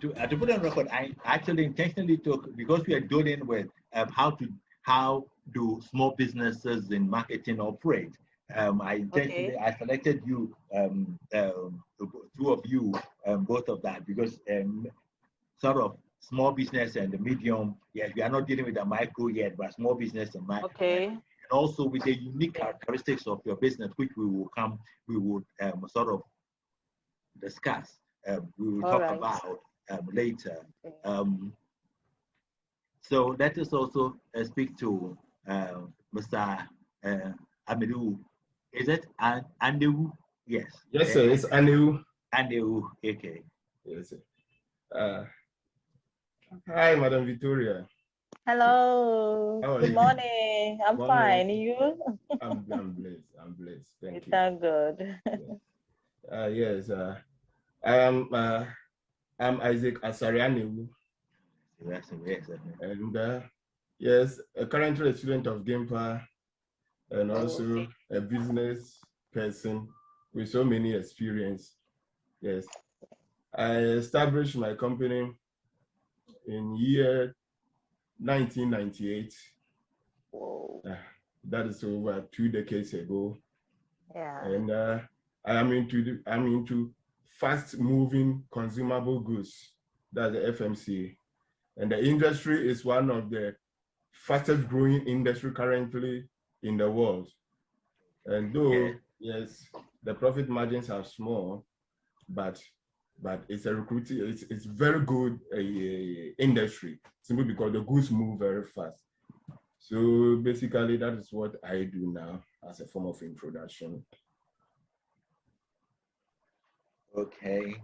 to put on record, I actually intentionally took, because we are dealing with how do small businesses in marketing operate. I selected you, two of you, both of that, because sort of small business and the medium. Yes, we are not dealing with the micro yet, but small business and micro. Okay. And also with the unique characteristics of your business, which we would sort of discuss. We will talk about later. So let us also speak to Mr. Amiru. Is it Andewu? Yes. Yes, sir. It's Andewu. Andewu. Okay. Yes, sir. Hi, Madam Victoria. Hello. Good morning. I'm fine. You? I'm blessed. I'm blessed. Thank you. Thank God. Yes. I'm Isaac Asarianewu. Yes. And yes, currently a student of GamePar and also a business person with so many experience. Yes. I established my company in year 1998. That is over 2 decades ago. Yeah. And I'm into fast-moving consumable goods. That's the FMCG. And the industry is one of the fastest growing industry currently in the world. And though, yes, the profit margins are small, but it's a recruiting, it's very good industry, simply because the goods move very fast. So basically that is what I do now as a form of introduction. Okay.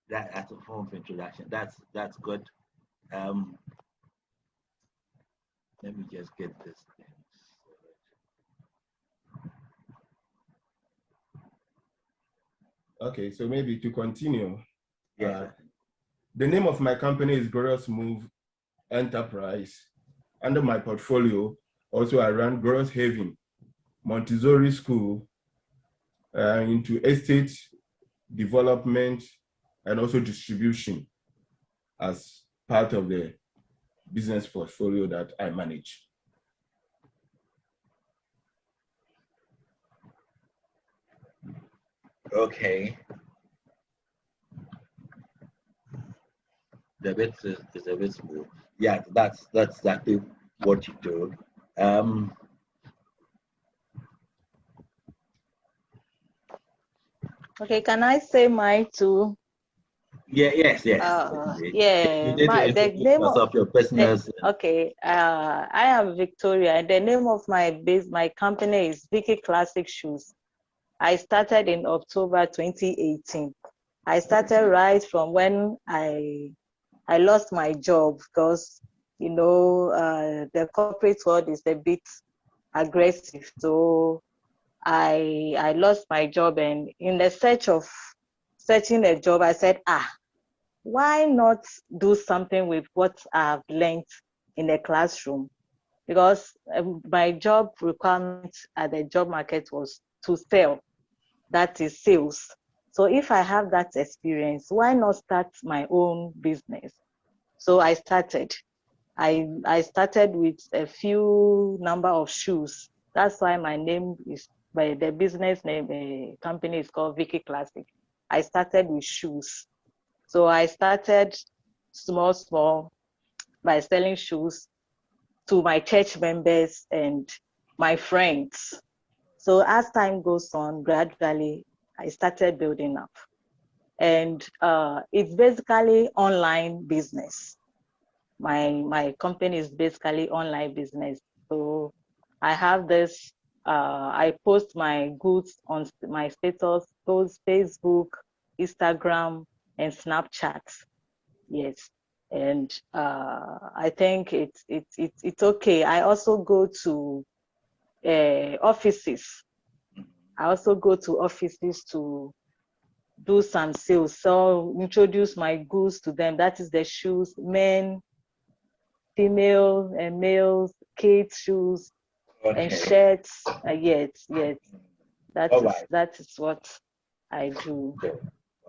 That as a form of introduction. That's good. Let me just get this thing. Okay, so maybe to continue. Yeah. The name of my company is Glorious Move Enterprise. Under my portfolio, also I run Glorious Haven, Montessori School, into estate development and also distribution as part of the business portfolio that I manage. Okay. The bit is a bit smooth. Yeah, that's exactly what you do. Okay, can I say mine too? Yeah, yes. Yeah. You need to The name of your business. Okay. I am Victoria, and the name of my company is Vicky Classic Shoes. I started in October 2018. I started right from when I lost my job because the corporate world is a bit aggressive. So I lost my job, and in the searching a job, I said, why not do something with what I've learned in the classroom? Because my job requirement at the job market was to sell, that is sales. So if I have that experience, why not start my own business? So I started. I started with a few number of shoes. That's why my name is, by the business name, company is called Vicky Classic. I started with shoes. So I started small by selling shoes to my church members and my friends. So as time goes on, gradually, I started building up. And it's basically online business. My company is basically online business. So I have this, I post my goods on my status, post Facebook, Instagram, and Snapchat. Yes. And I think it's okay. I also go to offices. I also go to offices to do some sales. So introduce my goods to them. That is the shoes, men, female, and males, kids shoes, and shirts. Yes. That is what I do.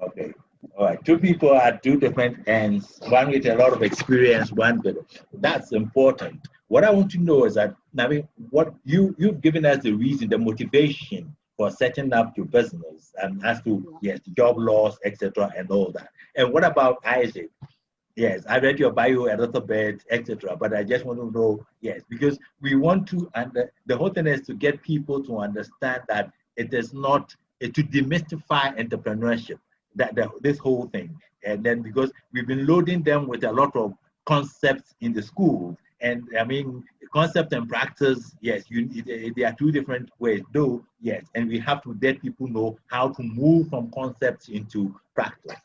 Okay. All right. Two people at two different ends, one with a lot of experience, one with that's important. What I want to know is that I mean what you've given us the reason, the motivation for setting up your business and as to yes, job loss, etc. and all that. And what about Isaac? Yes, I read your bio a little bit, etc. But I just want to know, yes, because we want to, and the whole thing is to get people to understand that it is not to demystify entrepreneurship, this whole thing. And then because we've been loading them with a lot of concepts in the school, and I mean, concept and practice, yes, they are two different ways, though, yes, and we have to let people know how to move from concepts into practice.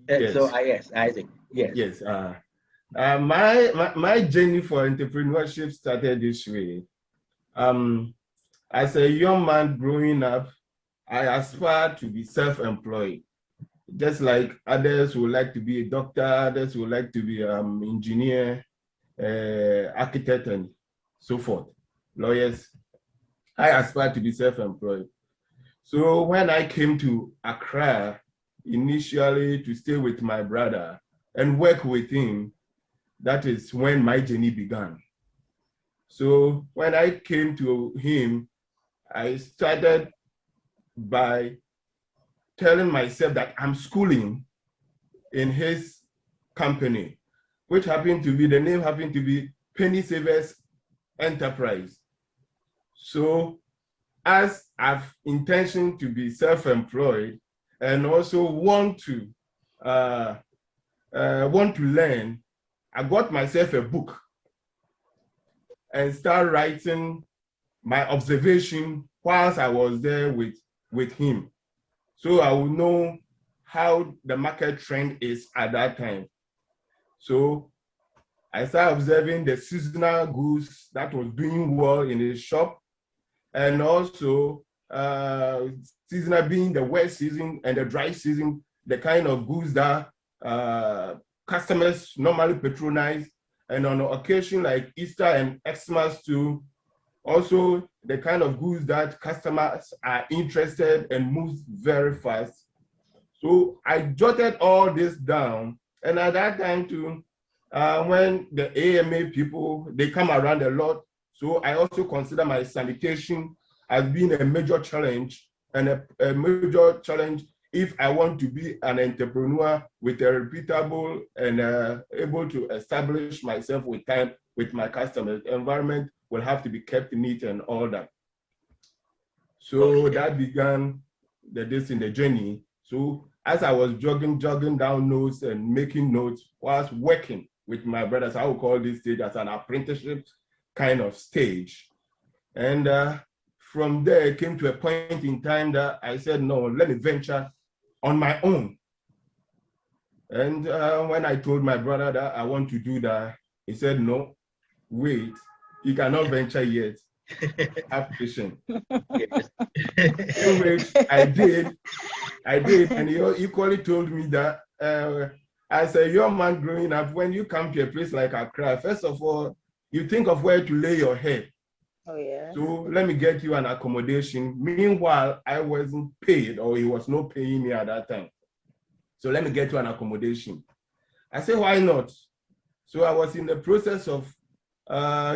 Yes. So yes, Isaac. Yes. Yes. My journey for entrepreneurship started this way. As a young man growing up, I aspired to be self-employed. Just like others would like to be a doctor, others would like to be engineer, architect, and so forth. Lawyers. I aspired to be self-employed. So when I came to Accra, initially to stay with my brother and work with him, that is when my journey began. So when I came to him, I started by telling myself that I'm schooling in his company, which happened to be, the name happened to be Penny Savers Enterprise. So as I've intention to be self-employed and also want to learn, I got myself a book and start writing my observation whilst I was there with him. So I will know how the market trend is at that time. So I started observing the seasonal goods that was doing well in the shop, and also seasonal being the wet season and the dry season, the kind of goods that customers normally patronize, and on occasion like Easter and Xmas too, also the kind of goods that customers are interested and moves very fast. So I jotted all this down, and at that time too, when the AMA people, they come around a lot, so I also consider my sanitation as being a major challenge, and a major challenge if I want to be an entrepreneur with a reputable and able to establish myself with time with my customers. The environment will have to be kept neat and all that. So that began this in the journey. So as I was jogging down notes and making notes, whilst working with my brothers, I would call this stage as an apprenticeship kind of stage. And from there, it came to a point in time that I said, no, let me venture on my own. And when I told my brother that I want to do that, he said, no, wait, you cannot venture yet. Have patience. In which I did, and he equally told me that as a young man growing up, when you come to a place like Accra, first of all, you think of where to lay your head. Oh, yeah. So let me get you an accommodation. Meanwhile, I wasn't paid, or he was not paying me at that time. So let me get you an accommodation. I said, why not? So I was in the process of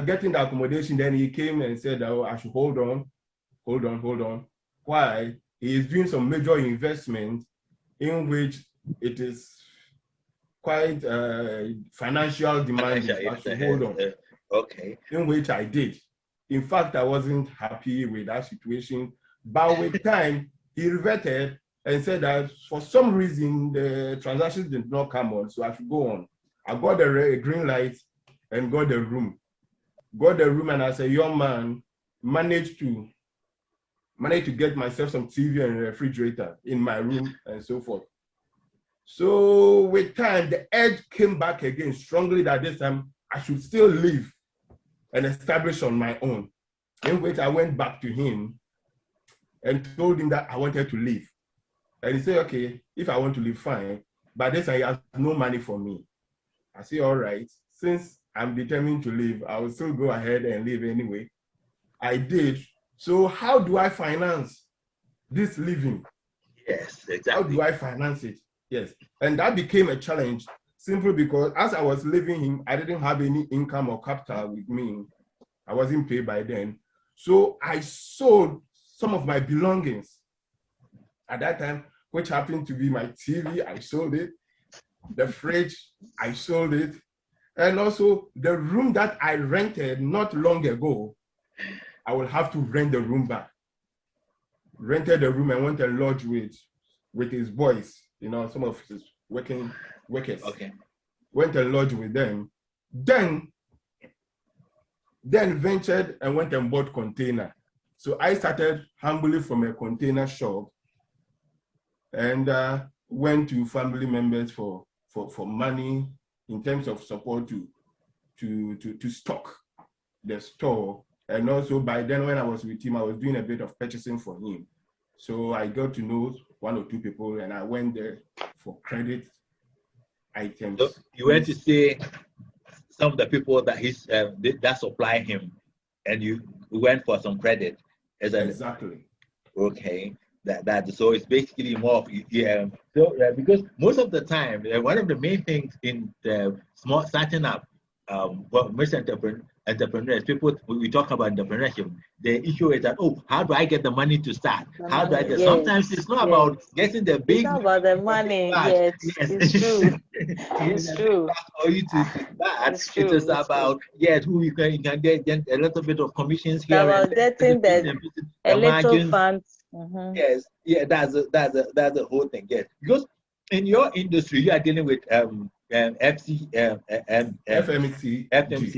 getting the accommodation. Then he came and said, oh, I should hold on. Why? He is doing some major investment in which it is quite financial demanding. So I should hold on. Okay. In which I did. In fact, I wasn't happy with that situation. But with time, he reverted and said that for some reason, the transactions did not come on, so I should go on. I got a green light and got the room. And as a young man, managed to get myself some TV and a refrigerator in my room and so forth. So with time, the edge came back again strongly that this time I should still live and establish on my own, in which I went back to him and told him that I wanted to leave. And he said, okay, if I want to leave, fine. But this time he has no money for me. I said, all right, since I'm determined to leave, I will still go ahead and leave anyway. I did. So how do I finance this living? Yes, exactly. How do I finance it? Yes. And that became a challenge simply because as I was leaving him, I didn't have any income or capital with me. I wasn't paid by then. So I sold some of my belongings at that time, which happened to be my TV. I sold it. The fridge, I sold it. And also the room that I rented not long ago, I will have to rent the room back. Rented the room and went and lodged with his boys, you know, some of his workers. Okay. Went and lodged with them. Then ventured and went and bought container. So I started humbly from a container shop and went to family members for money in terms of support to stock the store. And also by then when I was with him, I was doing a bit of purchasing for him. So I got to know one or two people and I went there for credit items. So you went to see some of the people that that supply him and you went for some credit. Exactly. Okay. That so it's basically more of So because most of the time, one of the main things in the small starting up, most entrepreneurs, people we talk about entrepreneurship. The issue is that how do I get the money to start? How do I? Yes, sometimes it's not about getting the big. It's not about the money. Yes, it's true. It's true. For you to start, it is about who you can get a little bit of commissions here. About getting a little funds. Yes, that's the whole thing. Yes, because in your industry you are dealing with FMC,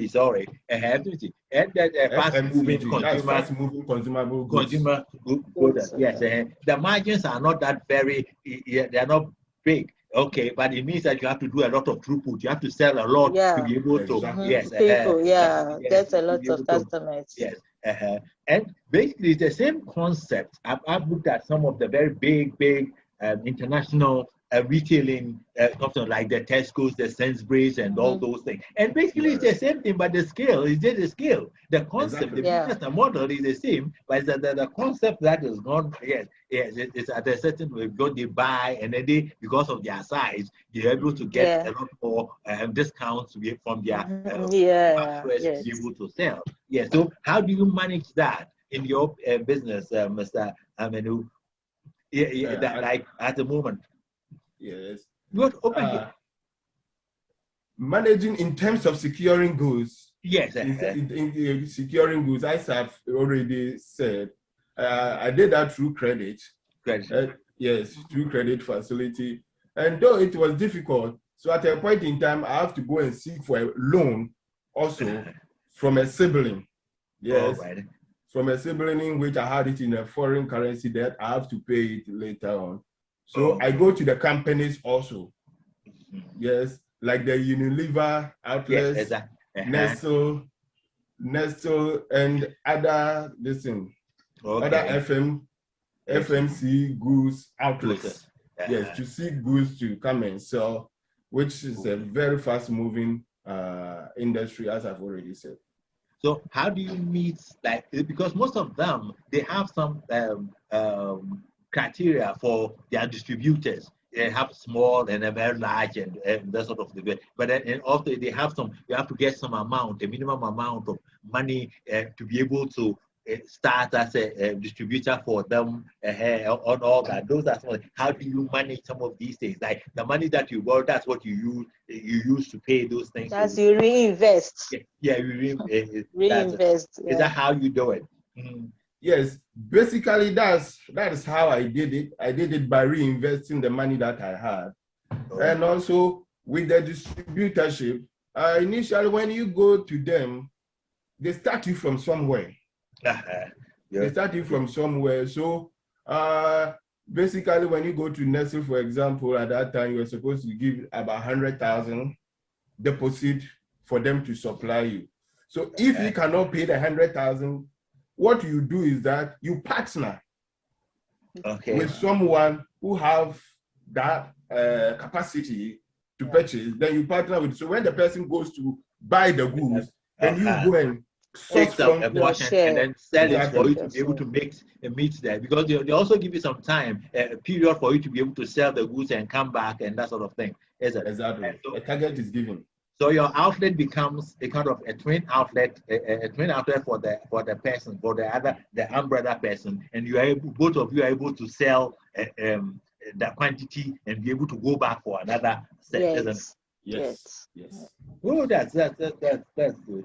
sorry, FMC, and that fast-moving consumable goods. Consumer products. Yes, the margins are not that very. They are not big. Okay, but it means that you have to do a lot of throughput. You have to sell a lot to be able to. Yes, people. Get a lot of customers. Yes. And basically, it's the same concept. I've looked at some of the very big international retailing companies like the Tesco's, the Sainsbury's, and all those things. And basically, it's the same thing, but the scale is just the scale. The concept, the business model is the same, but the concept that is gone. It's at a certain way. Because they buy, and then because of their size, they're able to get a lot more discounts from their manufacturers to be able to sell. Yeah. So how do you manage that in your business, Mr. Amenu? Like at the moment. Yes. What open here? Managing in terms of securing goods. Yes. In securing goods, as I've already said, I did that through credit. Yes, through credit facility. And though it was difficult, so at a point in time, I have to go and seek for a loan also from a sibling. Yes. Right. From a sibling in which I had it in a foreign currency that I have to pay it later on. So I go to the companies also. Yes, like the Unilever outlets, Nestle, and other other FMC goods outlets. Yes, to see goods to come and sell, which is a very fast-moving industry, as I've already said. So how do you meet, because most of them, they have some criteria for their distributors. They have small and a very large and that sort of thing. But then also they have you have to get some amount, a minimum amount of money to be able to start as a distributor for them on all that. Those are some. How do you manage some of these things? Like the money that you borrow, that's what you use to pay those things. That's you reinvest. You reinvest. Is that how you do it? Yes, basically that is how I did it. I did it by reinvesting the money that I had. And also with the distributorship, initially when you go to them, they start you from somewhere. They start you from somewhere. So basically when you go to Nestle, for example, at that time you were supposed to give about 100,000 deposit for them to supply you. So if you cannot pay the 100,000, what you do is that you partner with someone who have that capacity to purchase. Then you partner with. So when the person goes to buy the goods, then you go and source up a from portion and then sell it for you to be able to meet that, because they also give you some time, a period for you to be able to sell the goods and come back and that sort of thing. Exactly. So, a target is given. So your outlet becomes a kind of a twin outlet, a twin outlet for the person, for the umbrella person, and you are able, both of you are able to sell that quantity and be able to go back for another set. Yes. Oh, that's good.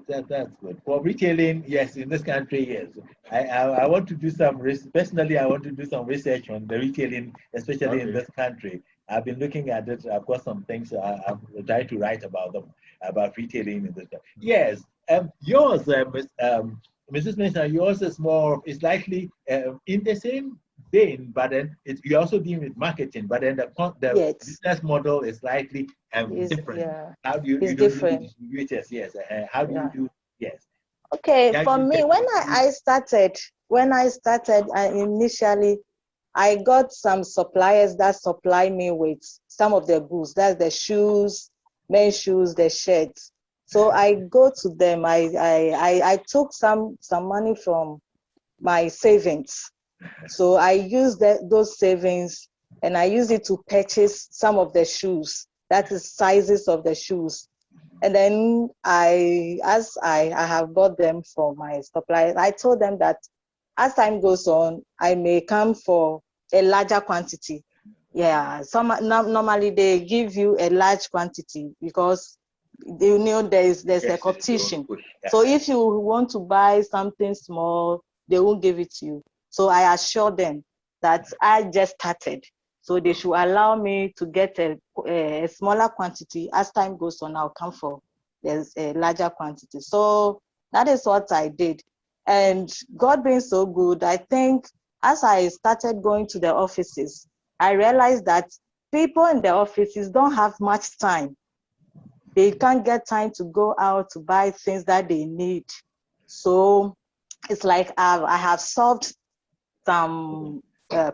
That's good. For retailing, yes, in this country, yes. I want to do some personally. I want to do some research on the retailing, especially in this country. I've been looking at it. I've got some things I'm trying to write about them, about retailing in this country. Yes. Yours, Mrs. Mason, yours is more. It's likely in the same vein, but then you're also dealing with marketing. But then the business model is slightly different. Yeah. How do you it's do different. Distributors? Yes. How do you do? Yes. Okay. For me, when I started, initially I got some suppliers that supply me with some of the goods. That's the shoes, men's shoes, the shirts. So I go to them. I took some money from my savings. So I used those savings and I used it to purchase some of the shoes. That is sizes of the shoes. And then as I have bought them from my suppliers, I told them that as time goes on, I may come for a larger quantity. Yeah, normally they give you a large quantity because you know there's a competition. So if you want to buy something small, they won't give it to you. So I assure them that I just started. So they should allow me to get a smaller quantity. As time goes on, I'll come for a larger quantity. So that is what I did. And God being so good, I think as I started going to the offices, I realized that people in the offices don't have much time. They can't get time to go out to buy things that they need. So it's like I have solved some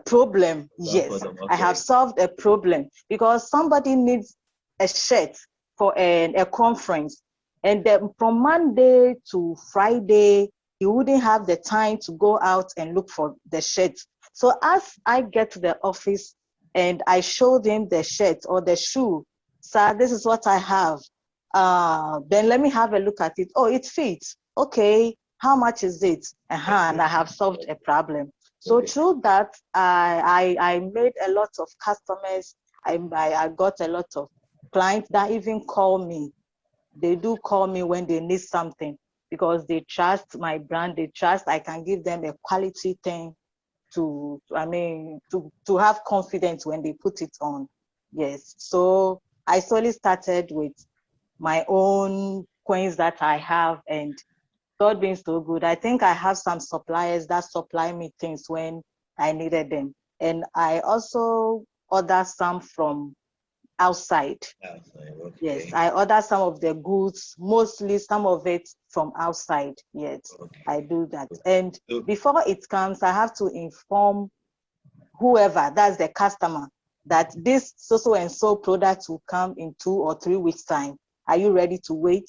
problem. Yes, I have solved a problem because somebody needs a shirt for a conference. And then from Monday to Friday, he wouldn't have the time to go out and look for the shirt. So as I get to the office and I showed him the shirt or the shoe, sir, this is what I have. Then let me have a look at it. Oh, it fits. Okay, how much is it? And I have solved a problem. So through that, I made a lot of customers. I got a lot of clients that even call me. They do call me when they need something because they trust my brand. They trust I can give them a quality thing to have confidence when they put it on. Yes. So I slowly started with my own coins that I have, and God being so good, I think I have some suppliers that supply me things when I needed them. And I also order some from outside. Okay. Yes, I order some of the goods, mostly some of it from outside. Yes, I do that. And before it comes, I have to inform whoever, that's the customer, that this so and so product will come in 2 or 3 weeks' time. Are you ready to wait?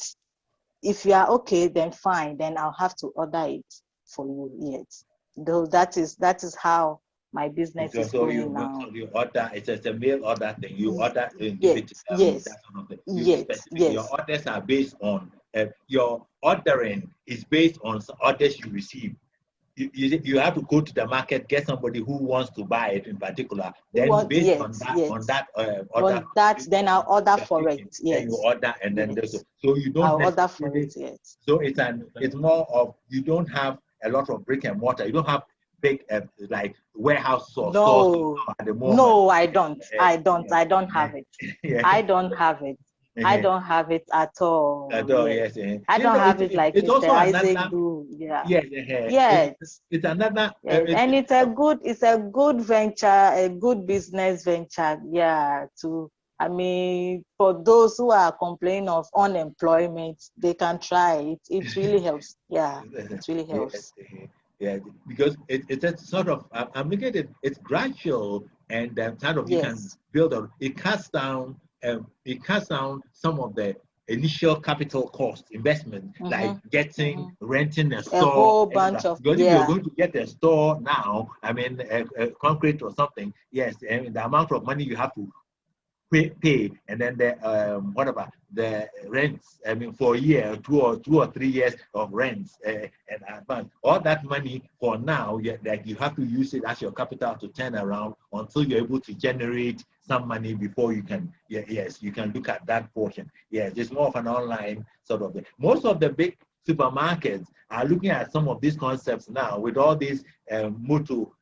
If you are okay, then fine. Then I'll have to order it for you. Yes, though that is how my business is going now. So you order, it's just a mail order thing. You order and give it. Yes. That sort of thing. Yes. Your orders are based on your ordering is based on orders you receive. You have to go to the market, get somebody who wants to buy it in particular. Then based on that order, then I'll order for it. Yes. Then you order and then so you don't I'll order for it. Yes. So it's more of, you don't have a lot of brick and mortar. You don't have big like warehouse or stores at the moment. No, I don't. I don't have it. I don't have it. I don't have it at all. Yes. I don't have it like it's Mr. also Isaac do. Yeah. Yes. It's another. And it's a good venture, a good business venture. Yeah. For those who are complaining of unemployment, they can try it. It really helps. Yeah. It really helps. Yeah, because it's sort of, I'm looking at it, it's gradual and kind of you can build on. It cuts down some of the initial capital cost investment, like getting, renting a store. A whole bunch of, because if you're going to get a store now, I mean, a concrete or something, yes, and the amount of money you have to pay, and then the whatever the rents. I mean, for a year, 2 or 3 years of rents and advance. All that money for now, like you have to use it as your capital to turn around until you're able to generate some money before you can. Yes, you can look at that portion. Yes, it's more of an online sort of thing. Most of the big supermarkets are looking at some of these concepts now with all these motto.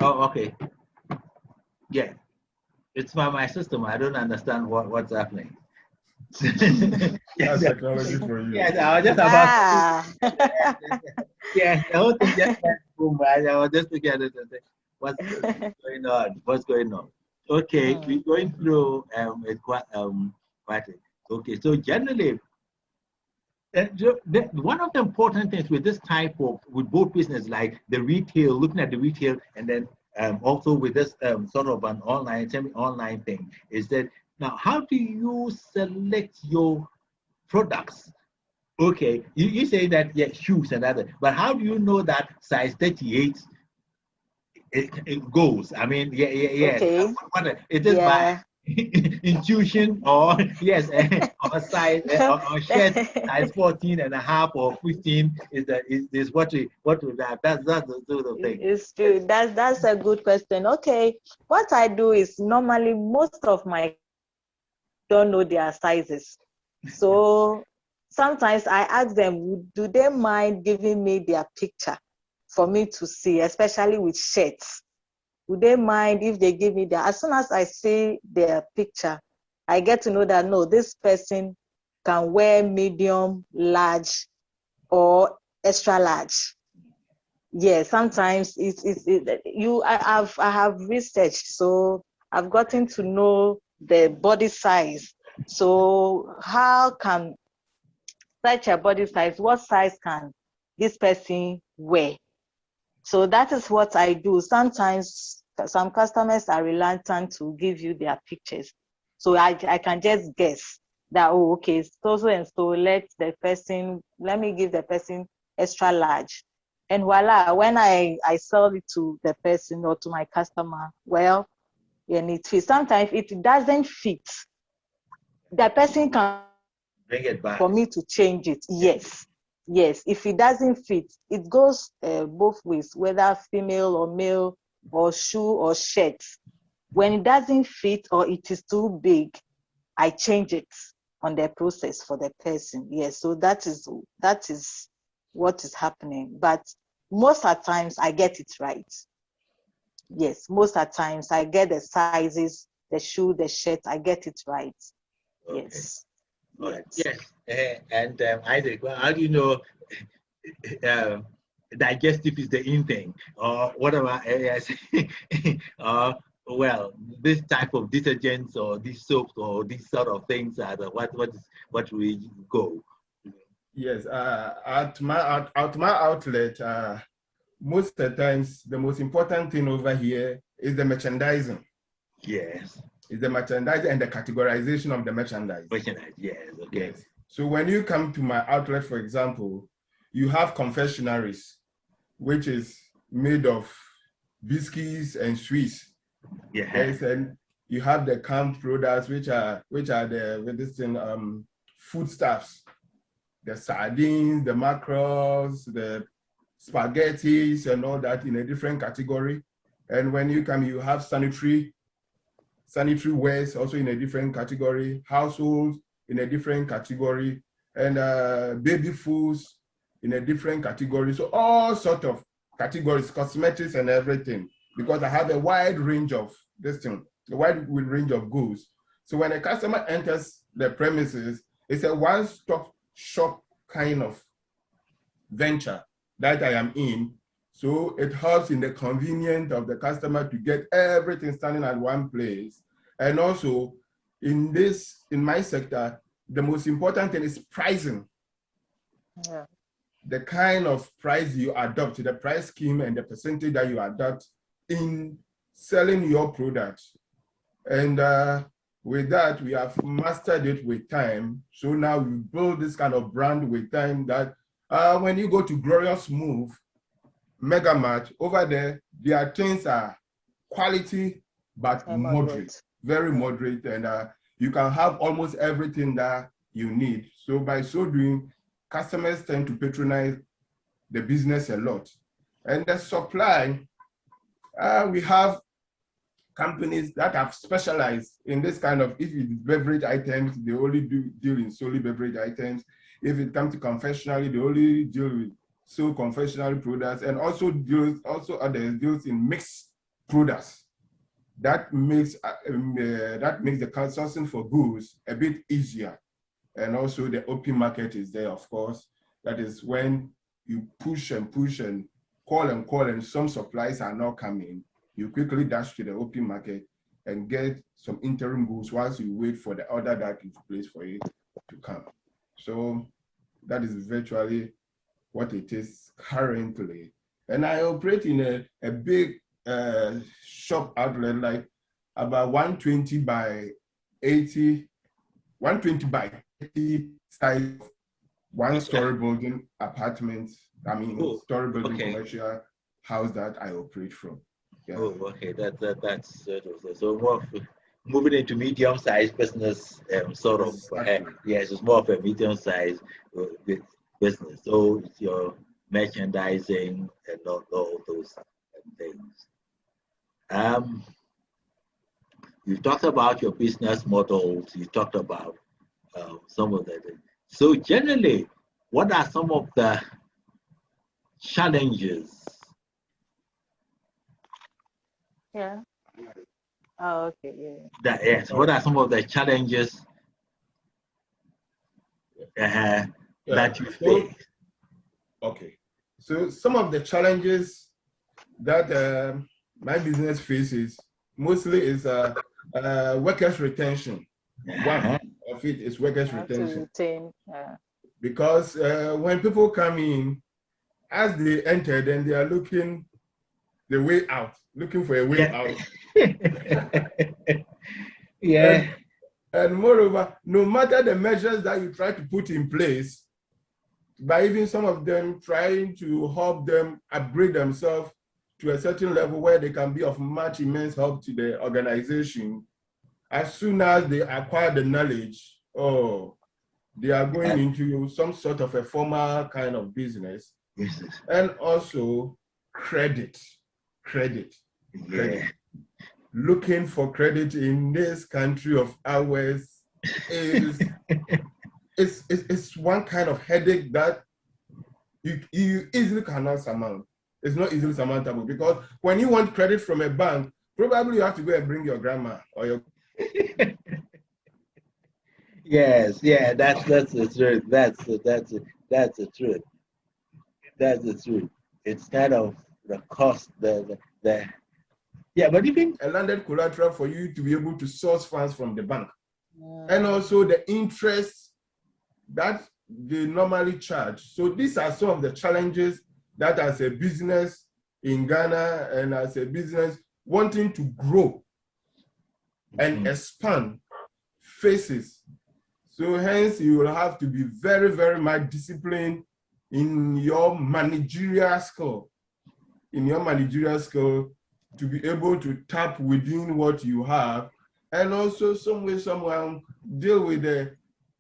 Oh, okay. Yeah, it's my system. I don't understand what's happening. That's technology for you. Yes, I was just about. Yeah, the whole thing just went boom. I was just looking at it and saying, what's going on? What's going on? Okay, we're going through okay, so generally, one of the important things with this type of, with both business, like the retail, looking at the retail, and then also with this sort of an online, semi-online thing, is that now how do you select your products? Okay, you say that, yeah, shoes and other, but how do you know that size 38 it goes? I mean, yeah. Okay. It is by intuition, or yes, or size, or shirt size 14 and a half or 15 is what that's the sort of thing. It's true. That's a good question. Okay, what I do is normally most of my don't know their sizes, so sometimes I ask them, do they mind giving me their picture for me to see, especially with shirts? Would they mind if they give me that? As soon as I see their picture, I get to know that, no, this person can wear medium, large, or extra large. Yeah, sometimes I have researched, so I've gotten to know the body size. So how can such a body size, what size can this person wear? So that is what I do. Sometimes some customers are reluctant to give you their pictures. So I can just guess that, oh, okay, so and so, let me give the person extra large. And voila, when I sell it to the person or to my customer, well, and it fits. Sometimes it doesn't fit. The person can bring it back for me to change it. Yes. If it doesn't fit, it goes both ways, whether female or male, or shoe or shirt. When it doesn't fit or it is too big, I change it on the process for the person. Yes, so that is what is happening. But most of the times I get it right. Yes, most of the times I get the sizes, the shoe, the shirt, I get it right. Okay. Yes. Yes. And Isaac, well, how do you know digestive is the in thing, or whatever? Yes. Well, this type of detergents or these soaps or these sort of things are what we go. Yes, at my outlet, most of the times the most important thing over here is the merchandising. Yes. Is the merchandising and the categorization of the merchandise. Merchandise, yes, okay. Yes. So when you come to my outlet, for example, you have confectionaries, which is made of biscuits and sweets. Yeah. Yes, and you have the canned products, which are foodstuffs, the sardines, the mackerels, the spaghettis, and all that in a different category. And when you come, you have sanitary wares also in a different category, households in a different category, and baby foods in a different category. So all sort of categories, cosmetics and everything, because I have a wide range of goods. So when a customer enters the premises, it's a one-stop shop kind of venture that I am in. So it helps in the convenience of the customer to get everything standing at one place. And also in my sector, the most important thing is pricing. Yeah. The kind of price you adopt, the price scheme and the percentage that you adopt in selling your product And with that, we have mastered it with time. So now we build this kind of brand with time that when you go to Glorious Move, Mega Mart, over there, their things are quality, but moderate, very moderate. And you can have almost everything that you need. So by so doing, customers tend to patronize the business a lot. And the supply, we have companies that have specialized in this kind of, if it's beverage items, they only deal in solely beverage items. If it comes to confectionery, they only deal with so confectionery products, and also others deals in mixed products. That makes the sourcing for goods a bit easier. And also the open market is there, of course. That is when you push and call and some supplies are not coming. You quickly dash to the open market and get some interim goods whilst you wait for the order that is placed for you to come. So that is virtually what it is currently. And I operate in a big shop outlet, like about 120 by 80 size, one-story building apartments. I mean, story building commercial house that I operate from. Yeah. Oh, okay. That's so more of moving into medium-sized business, sort of. Yes, it's more of a medium-sized business. So it's your merchandising and all those things. You talked about your business models. You talked about some of that. So generally, what are some of the challenges? Yeah. Oh, okay. Yeah. Yes. What are some of the challenges that you face? Okay. So some of the challenges that my business faces mostly is workers' retention. One of it is workers' retention. Because when people come in, as they enter, then they are looking the way out, looking for a way out. Yeah. And moreover, no matter the measures that you try to put in place, by even some of them trying to help them upgrade themselves to a certain level where they can be of much immense help to the organization, as soon as they acquire the knowledge, they are going into some sort of a formal kind of business. Yes. And also credit. Looking for credit in this country of ours is it's one kind of headache that you easily cannot surmount. It's not easily surmountable, because when you want credit from a bank, probably you have to go and bring your grandma or your Yes, yeah, that's the truth. That's the truth. That's the truth. It's kind of the cost, but even a landed collateral for you to be able to source funds from the bank. And also the interest that they normally charge. So these are some of the challenges that as a business in Ghana and as a business wanting to grow and expand faces. So hence you will have to be very, very much disciplined in your managerial skill. To be able to tap within what you have, and also some way, somehow deal with the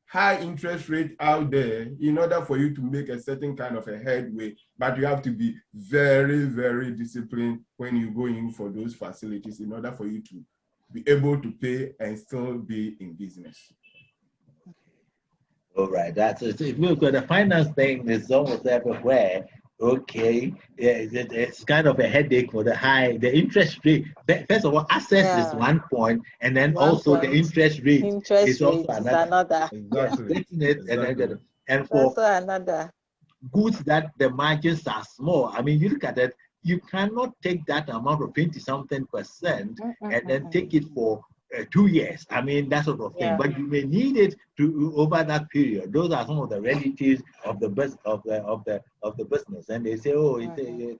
high interest rate out there in order for you to make a certain kind of a headway. But you have to be very, very disciplined when you go in for those facilities in order for you to be able to pay and still be in business. All right, that's it. Look, the finance thing is almost everywhere. Okay, yeah, it's kind of a headache for the interest rate. First of all, access is one point, and then the interest rate is also another. Exactly. And for another goods that the margins are small, I mean, you look at it, you cannot take that amount of 20-something% and then take it for 2 years. I mean, that sort of thing. But you may need it to over that period. Those are some of the realities of the business. And they say,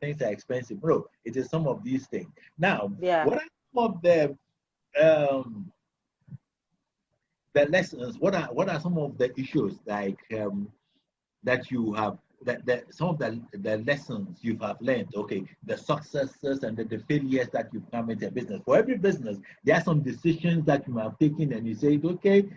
things are expensive. Bro, it is some of these things. Now, what are some of the um, the lessons. What are some of the issues like that you have that some of the lessons you have learned, okay, the successes and the failures that you've come into a business. For every business, there are some decisions that you have taken and you say, okay,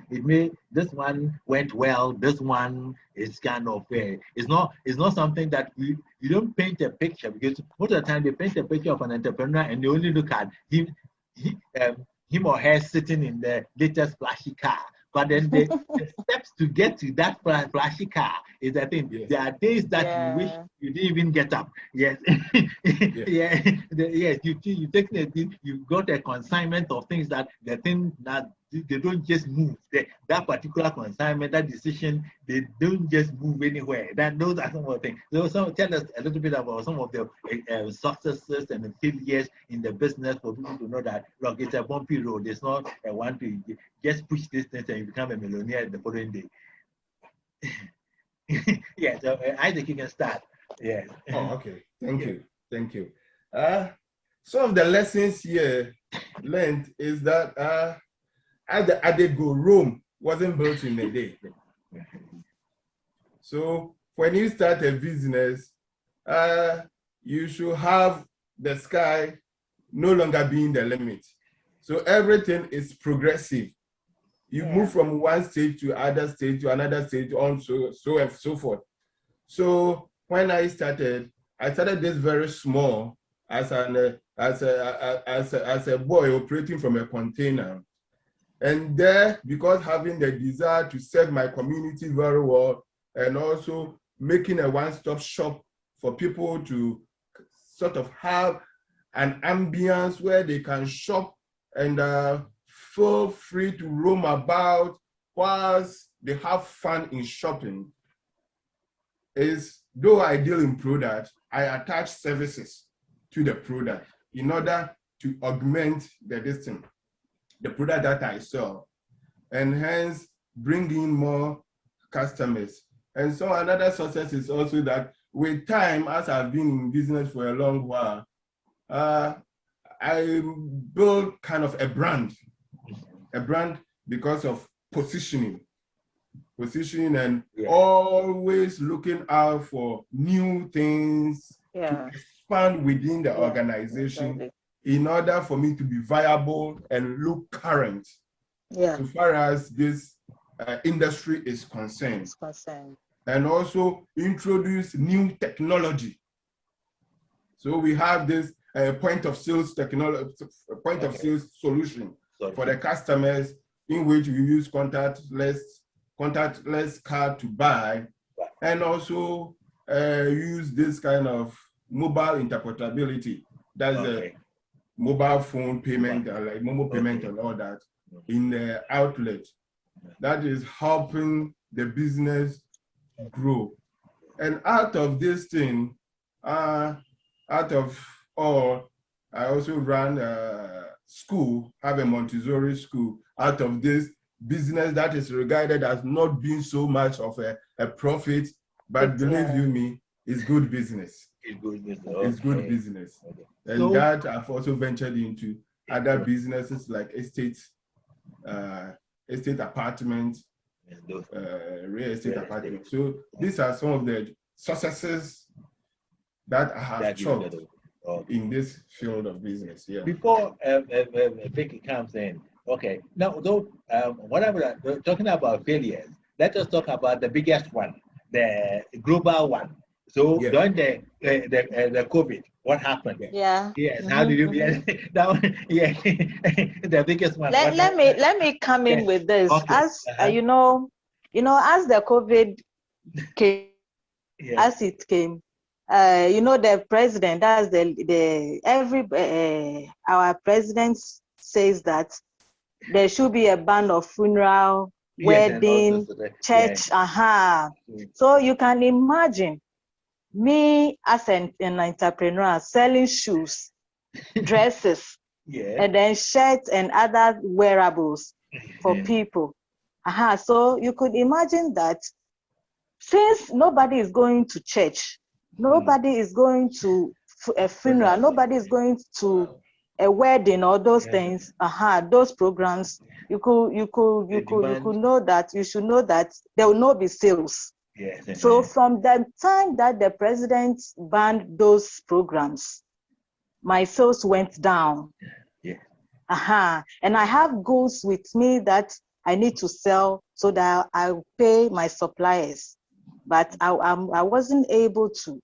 this one went well, this one is kind of it's not something that you don't paint a picture, because most of the time they paint a picture of an entrepreneur and they only look at him or her sitting in the latest flashy car. But then the steps to get to that flashy car is the thing. Yes. There are days that you wish you didn't even get up. Yes. Yes. Yes. You take you got a consignment of things that the thing that they don't just move. That particular consignment, that decision, they don't just move anywhere. Those are some of the things. So tell us a little bit about some of the successes and the failures in the business for people to know that, look, it's a bumpy road. It's not a one to just push this thing and you become a millionaire the following day. Yeah, so Isaac, you can start. Yeah. Oh, okay. Thank you. Thank you. Some of the lessons here learned is that at the go, Rome wasn't built in a day. So when you start a business, you should have the sky no longer being the limit. So everything is progressive. You move from one stage to other stage to another stage, on so and so forth. So when I started this very small as a boy operating from a container. And there, because having the desire to serve my community very well, and also making a one-stop shop for people to sort of have an ambience where they can shop and feel free to roam about whilst they have fun in shopping, is, though I deal in product, I attach services to the product in order to augment the product that I sell, and hence bring in more customers. And so another success is also that with time, as I've been in business for a long while, I built kind of a brand because of positioning and always looking out for new things to expand within the organization in order for me to be viable and look current so far as this industry is concerned. And also introduce new technology. So we have this point of sales technology, point of sales solution for the customers, in which we use contactless card to buy, and also use this kind of mobile interpretability. That's a mobile phone payment, like mobile payment and all that in the outlet. That is helping the business grow. And out of this thing, out of all, I also ran a school, have a Montessori school, out of this business that is regarded as not being so much of a profit, but believe you me, it's good business. It's good business. It's good business. And so, that I've also ventured into other businesses like estate apartments, real estate apartments. So these are some of the successes that I have chalked in this field of business. Yeah. Before Vicky comes in, okay. Now, though, whatever talking about failures, let us talk about the biggest one, the global one. So during the COVID, what happened? Yeah. Yes. How did you? That one, the biggest one. Let me come in with this. Okay. As you know, as the COVID came, as it came, the president, that's our president says that there should be a ban of funeral, wedding, church. So you can imagine me as an entrepreneur selling shoes, dresses, and then shirts and other wearables for people. So you could imagine that since nobody is going to church, nobody is going to a funeral, nobody is going to a wedding or those things, those programs, you could know that you should know that there will not be sales. Yes. So from the time that the president banned those programs, my sales went down. Yeah. And I have goods with me that I need to sell so that I'll pay my suppliers, but I wasn't able to.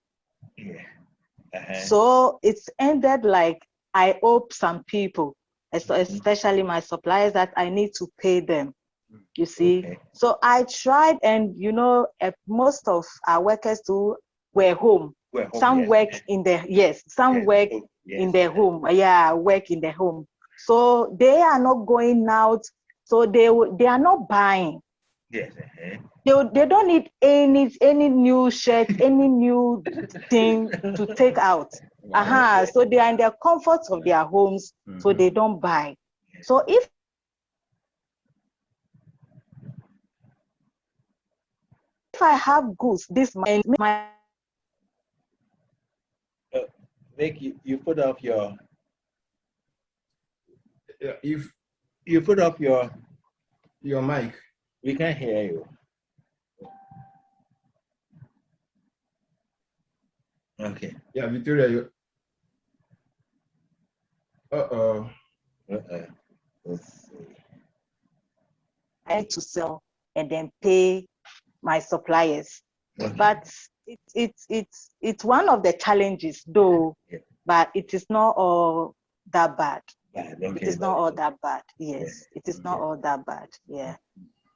Yeah. So it's ended like I owe some people, especially my suppliers, that I need to pay them. You see, so I tried, and most of our workers too were home. Some work in the some work in their home. Work in the home. So they are not going out. So they are not buying. Yes. They don't need any new shirt, any new thing to take out. So they are in the comforts of their homes, so they don't buy. So if I have goods, this might make you put off your. If you put off your mic, we can't hear you. Okay. Yeah, Victoria, you. Let's see. I need to sell and then pay my suppliers. But it's one of the challenges, though. But it is not all that bad. It is not all that bad. Yes, it is not all that bad. Yeah.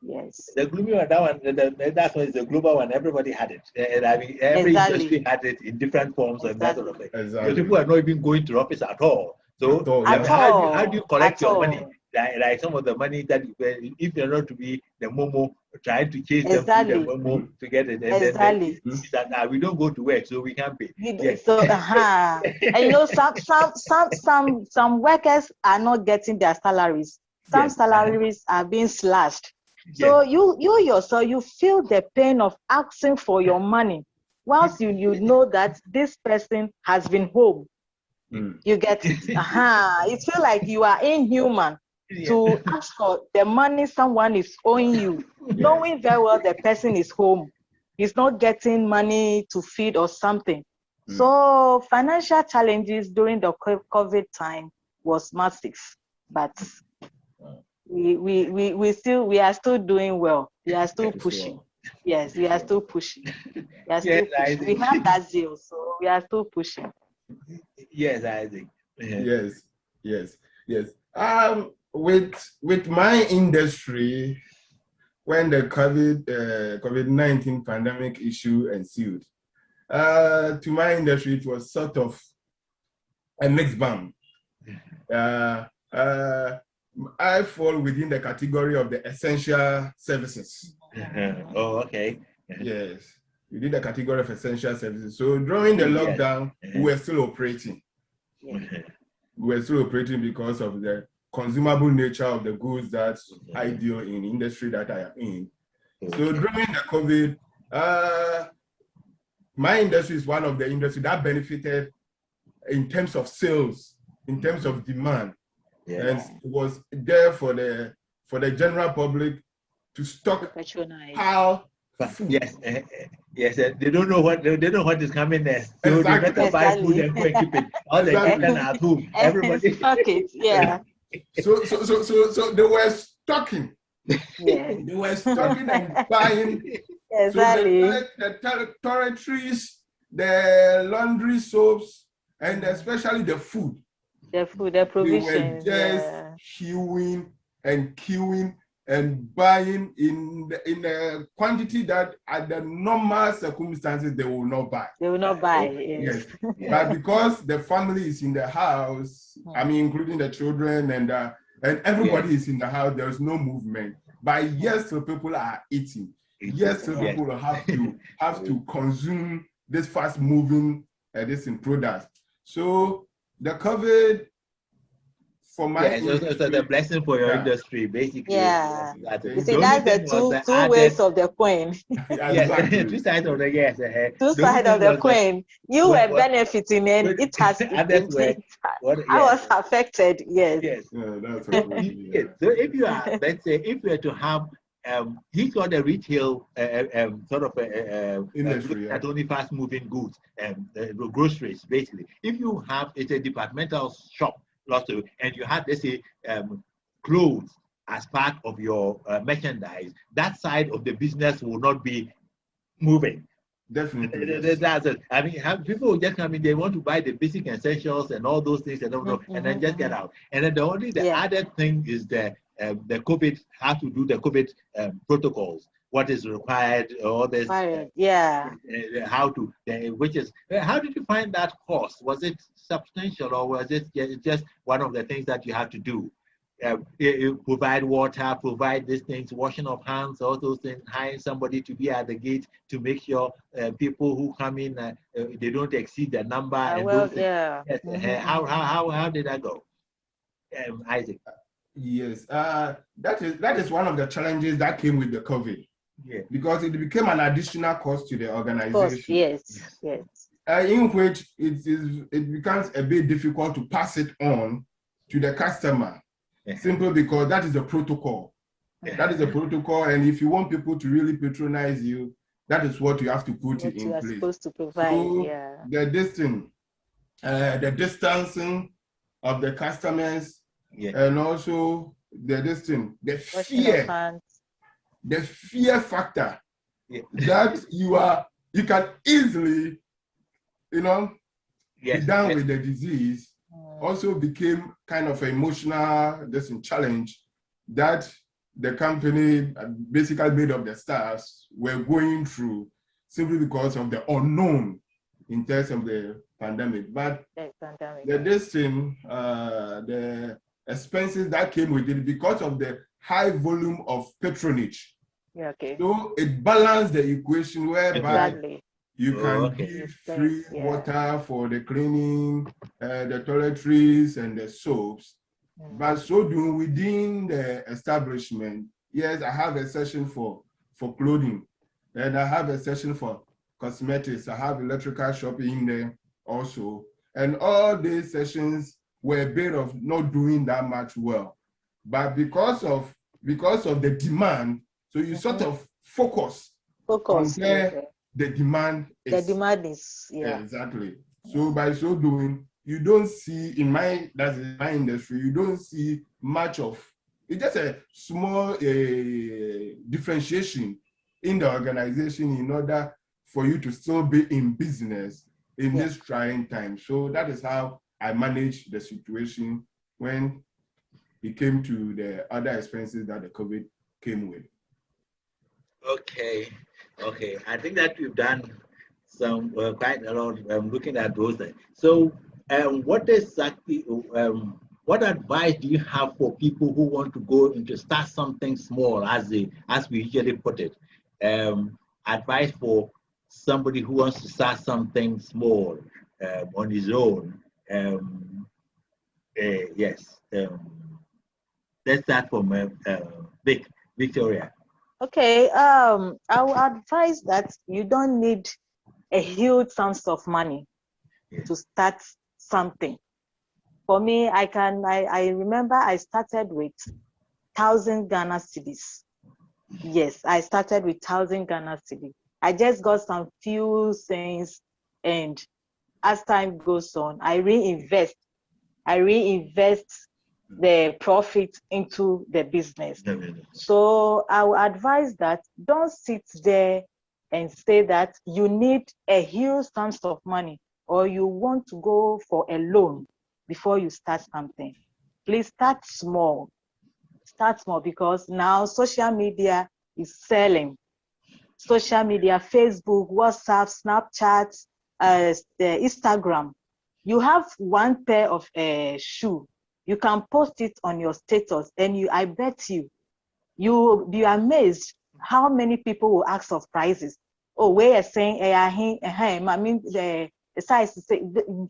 Yes. The gloomy one, that one, that one is the global one. Everybody had it. And I mean, every industry had it in different forms and that sort of thing. Because people are not even going to the office at all. So how do you collect your money? Like some of the money that if you're not to be the Momo trying to chase them through the Momo to get it, and then we don't go to work, so we can't pay. So and some workers are not getting their salaries. Some salaries are being slashed. So you yourself, you feel the pain of asking for your money, whilst you know that this person has been home. You get it. It feels like you are inhuman to ask for the money someone is owing you, knowing very well the person is home. He's not getting money to feed or something. So financial challenges during the COVID time was massive, but we are still doing well. We are still pushing. Yes, we are still pushing. We are still pushing. We have that zeal, so we are still pushing. Yes, I think. Yes. With my industry, when the COVID-19 pandemic issue ensued, to my industry, it was sort of a mixed bag. I fall within the category of the essential services. Oh, okay. Yes, within the category of essential services. So during the lockdown, we were still operating. We were still operating because of the consumable nature of the goods that I deal in industry that I am in. So during the COVID, my industry is one of the industries that benefited in terms of sales, in terms of demand. And it was there for the general public to stock how food. Yes, they don't know what is coming next. So they better buy food and go and keep it. All the children are at home. Everybody stock it. So they were stocking. They were stocking and buying. So the toiletries, the laundry soaps, and especially the food. The provisions. They were just queuing and buying in a quantity that at the normal circumstances they will not buy. They will not buy. Yes. But because the family is in the house, I mean, including the children and everybody is in the house, there's no movement. But yes, so people are eating. Yes, so people have to consume this fast-moving products. So the COVID for my industry. So the blessing for your industry, basically. Yeah. You see, the that's the two ways of the coin. Exactly. Two sides of the Two sides of the coin. You were benefiting, and it has. I was affected. Yes. Yes. Yeah, that's so if you are, let's say, if you were to have he's got a retail sort of industry, at only fast moving goods groceries basically. If you have it's a departmental shop, and you have, let's say, clothes as part of your merchandise, that side of the business will not be moving. Definitely. Yes. That's it. I mean, people just come in, they want to buy the basic essentials and all those things, and and then just get out. And then the other thing is the COVID, how to do the COVID protocols, what is required, all this. How to, which is, how did you find that cost? Was it substantial, or was it just one of the things that you have to do? Provide water, provide these things, washing of hands, all those things, hiring somebody to be at the gate to make sure people who come in, they don't exceed the number. How did that go? Isaac? Yes, that is one of the challenges that came with the COVID. Yeah. Because it became an additional cost to the organization. Yes. In which it becomes a bit difficult to pass it on to the customer. Simply because that is a protocol. That is a protocol, and if you want people to really patronize you, that is what you have to put in place. You are supposed to provide. So the distancing of the customers, and also the fear factor that you can easily, be done with the disease. Also became kind of an emotional challenge that the company, basically made of the staffs, were going through simply because of the unknown in terms of the pandemic. But the expenses that came with it because of the high volume of patronage. So it balanced the equation whereby you can give free water for the cleaning, the toiletries and the soaps. But so doing within the establishment, yes, I have a session for clothing, and I have a session for cosmetics. I have electrical shop in there also. And all these sessions were a bit of not doing that much well. But because of the demand, so you sort of focus on where the demand is. Yeah, exactly. So by so doing, you don't see in my industry, you don't see much of it's just a small differentiation in the organization in order for you to still be in business in this trying time. So that is how I managed the situation when it came to the other expenses that the COVID came with. Okay. I think that we've done some quite a lot looking at those things. So, what advice do you have for people who want to go into start something small, as we usually put it? Advice for somebody who wants to start something small on his own. Let's start from Victoria. Okay, I would advise that you don't need a huge sums of money to start something. For me, I remember I started with 1,000 Ghana cedis. Yes, I started with 1,000 Ghana cedis. I just got some few things, and as time goes on, I reinvest the profit into the business. So I would advise that don't sit there and say that you need a huge sums of money or you want to go for a loan before you start something. Please start small. Start small, because now social media is selling. Social media, Facebook, WhatsApp, Snapchat, Instagram. You have one pair of shoe. You can post it on your status, and I bet you'll be amazed how many people will ask of prices. Oh, we are saying, I mean, the size.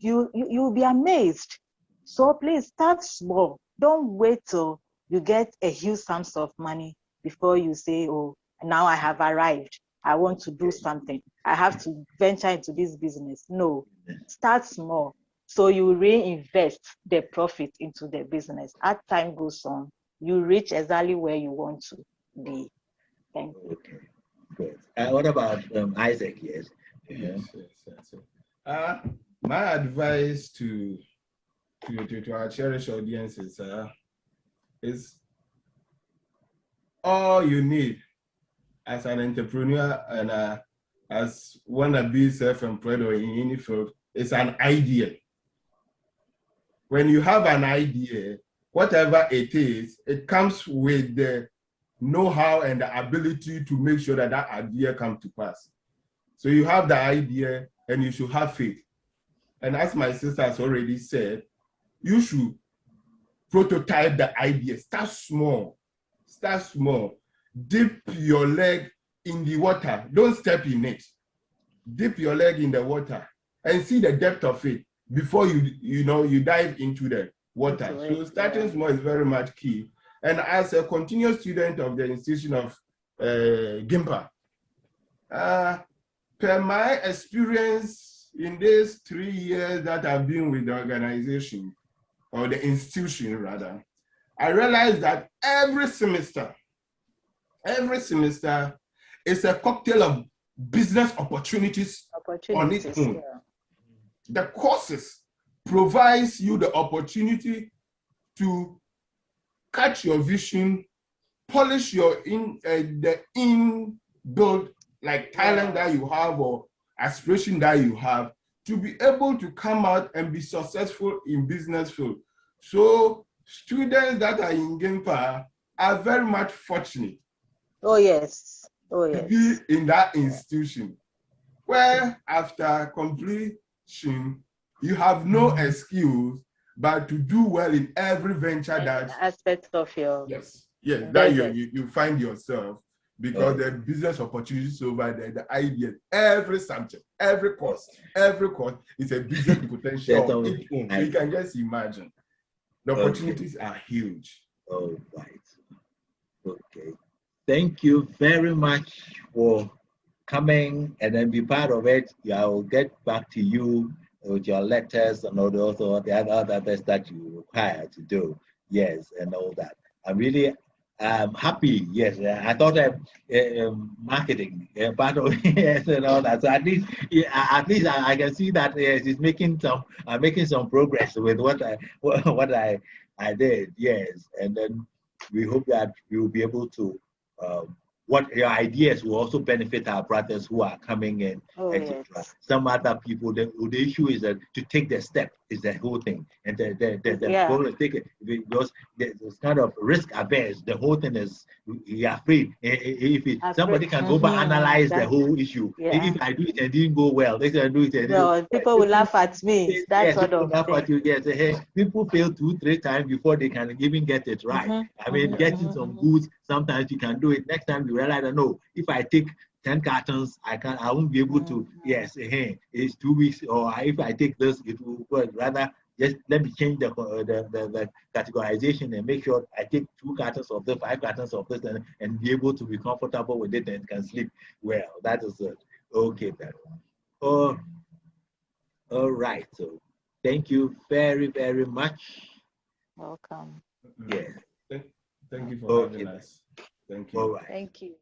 You'll be amazed. So please start small. Don't wait till you get a huge sums of money before you say, oh, now I have arrived. I want to do something. I have to venture into this business. No, start small. So you reinvest the profit into the business. As time goes on, you reach exactly where you want to be. Thank you. Okay, good. What about Isaac? Yes. Yes. My advice to our cherished audiences is all you need as an entrepreneur and as wannabe self-employed or in any field is an idea. When you have an idea, whatever it is, it comes with the know-how and the ability to make sure that that idea comes to pass. So you have the idea and you should have faith. And as my sister has already said, you should prototype the idea. Start small. Start small. Dip your leg in the water. Don't step in it. Dip your leg in the water and see the depth of it before you dive into the water. So starting small is very much key. And as a continuous student of the institution of GIMPA, per my experience in these 3 years that I've been with the organization, or the institution rather, I realized that every semester is a cocktail of business opportunities on its own. Yeah. The courses provides you the opportunity to catch your vision, polish your inbuilt like talent that you have or aspiration that you have, to be able to come out and be successful in business field. So students that are in GIMPA are very much fortunate. Oh yes. To be in that institution where after completion you have no excuse but to do well in every venture that aspect of your that you find yourself, because the business opportunities over there, the idea, every subject, every course is a business potential of its own. So you can just imagine the opportunities are huge. All right. Okay. Thank you very much for coming and then be part of it. I will get back to you with your letters and also the other bits that you require to do. Yes, and all that. I'm really happy. Yes, I thought marketing part of yes and all that. So at least I can see that yes, it's making some progress with what I did. Yes, and then we hope that we will be able to. What your ideas will also benefit our brothers who are coming in, etc. Yes. Some other people, the issue is that to take the step is the whole thing, and the goal is take it because it's kind of risk averse. The whole thing is you're afraid. If somebody can go back analyze the whole issue, if I do it and didn't go well, they can do it. No, people will laugh at me. That sort of laugh at you. Yes, hey, people fail 2-3 times before they can even get it right. I mean, getting some goods. Sometimes you can do it. Next time you realize, no, if I take 10 cartons, I won't be able to. Yes, it's 2 weeks. Or if I take this, it will work. Rather, just let me change the categorization and make sure I take 2 cartons of this, 5 cartons of this, and be able to be comfortable with it and can sleep well. That is it. Okay, then. Oh, all right. So, thank you very, very much. Welcome. Yes. Thank you for having us. Thank you. All right. Thank you.